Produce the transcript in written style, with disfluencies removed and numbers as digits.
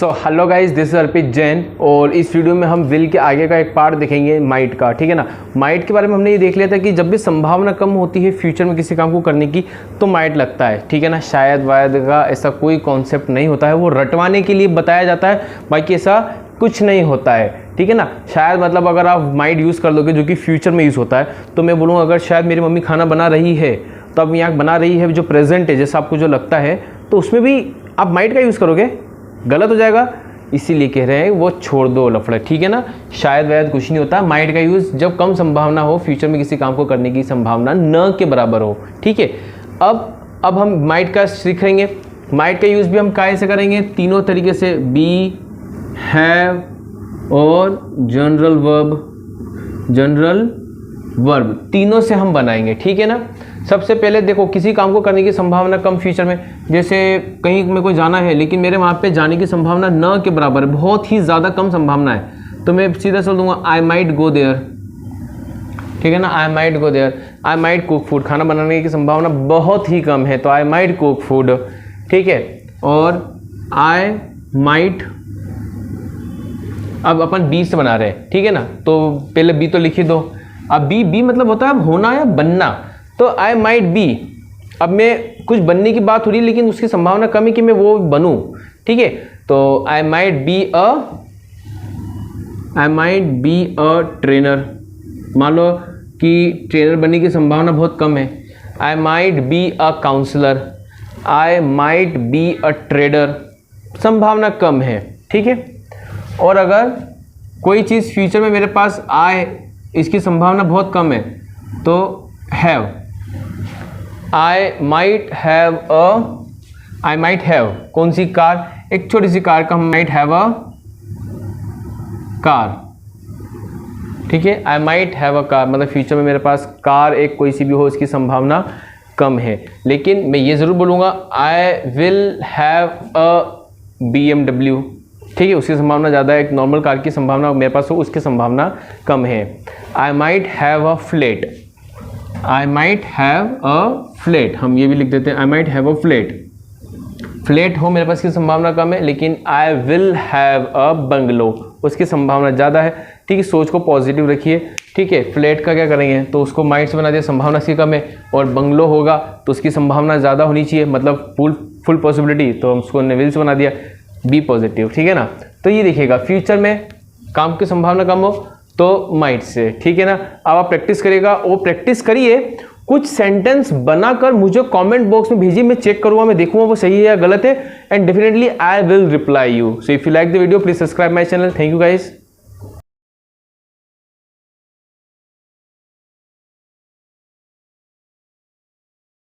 So hello guys, this is Arpit Jain और इस video में हम विल के आगे का एक पार्ट देखेंगे माइट का। ठीक है ना। माइट के बारे में हमने ये देख लिया था कि जब भी संभावना कम होती है फ्यूचर में किसी काम को करने की तो माइट लगता है। ठीक है ना। शायद वायद का ऐसा कोई कॉन्सेप्ट नहीं होता है, वो रटवाने के लिए बताया जाता है, बाकी ऐसा कुछ नहीं होता है। ठीक है ना। शायद मतलब अगर आप माइट यूज़ कर दोगे जो कि फ्यूचर में यूज़ होता है, तो मैं बोलूँगा अगर शायद मेरी मम्मी खाना बना रही है तो अब यहाँ बना रही है जो प्रेजेंट है जैसा आपको जो लगता है, तो उसमें भी आप माइट का यूज़ करोगे, गलत हो जाएगा। इसीलिए कह रहे हैं वो छोड़ दो लफड़ा। ठीक है ना। शायद वैद कुछ नहीं होता। माइट का यूज़ जब कम संभावना हो, फ्यूचर में किसी काम को करने की संभावना न के बराबर हो। ठीक है। अब हम माइट का सीखेंगे। माइट का यूज़ भी हम कैसे करेंगे, तीनों तरीके से, बी, हैव और जनरल वर्ब तीनों से हम बनाएंगे। ठीक है ना। सबसे पहले देखो, किसी काम को करने की संभावना कम फ्यूचर में, जैसे कहीं मेरे को जाना है लेकिन मेरे वहाँ पे जाने की संभावना न के बराबर है, बहुत ही ज़्यादा कम संभावना है, तो मैं सीधा चल दूंगा आई माइट गो देयर। ठीक है ना। I might go there. I might cook food, खाना बनाने की संभावना बहुत ही कम है तो आई माइट कुक फूड। ठीक है। और आई माइट, अब अपन बी से बना रहे हैं। ठीक है ना। तो पहले बी तो लिख ही दो। अब बी मतलब होता है अब होना या बनना, तो आई माइट बी, अब मैं कुछ बनने की बात हो रही है लेकिन उसकी संभावना कम है कि मैं वो बनूं। ठीक है। तो आई माइट बी अ ट्रेनर, मान लो कि ट्रेनर बनने की संभावना बहुत कम है। I might be a counsellor, I might be a trader, संभावना कम है। ठीक है। और अगर कोई चीज़ फ्यूचर में मेरे पास आए, इसकी संभावना बहुत कम है, तो हैव, आई माइट हैव कौन सी कार, एक छोटी सी कार का हम माइट हैव अ कार। ठीक है। I might have a car मतलब फ्यूचर में मेरे पास कार एक कोई सी भी हो, इसकी संभावना कम है। लेकिन मैं ये ज़रूर बोलूँगा I will have a BMW। ठीक है। उसकी संभावना ज़्यादा है, एक नॉर्मल कार की संभावना मेरे पास हो उसकी संभावना कम है। I might have a flat, I might have a flat, हम ये भी लिख देते हैं I might have a flat हो मेरे पास की संभावना कम है, लेकिन I will have a bungalow, उसकी संभावना ज़्यादा है। ठीक है। सोच को पॉजिटिव रखिए। ठीक है। फ्लैट का क्या करेंगे, तो उसको माइट से बना दिया, संभावना इसकी कम है, और बंगलो होगा तो उसकी संभावना ज़्यादा होनी चाहिए, मतलब फुल पॉसिबिलिटी, तो हम उसको विल से बना दिया, बी पॉजिटिव। ठीक है ना। तो ये देखिएगा फ्यूचर में काम की संभावना कम हो तो माइट से। ठीक है ना। अब आप प्रैक्टिस करिएगा, वो प्रैक्टिस करिए, कुछ सेंटेंस बनाकर मुझे कमेंट बॉक्स में भेजिए, मैं चेक करूंगा, मैं देखूंगा वो सही है या गलत है, and definitely I will reply you. So if you like the video please subscribe my channel. Thank you guys.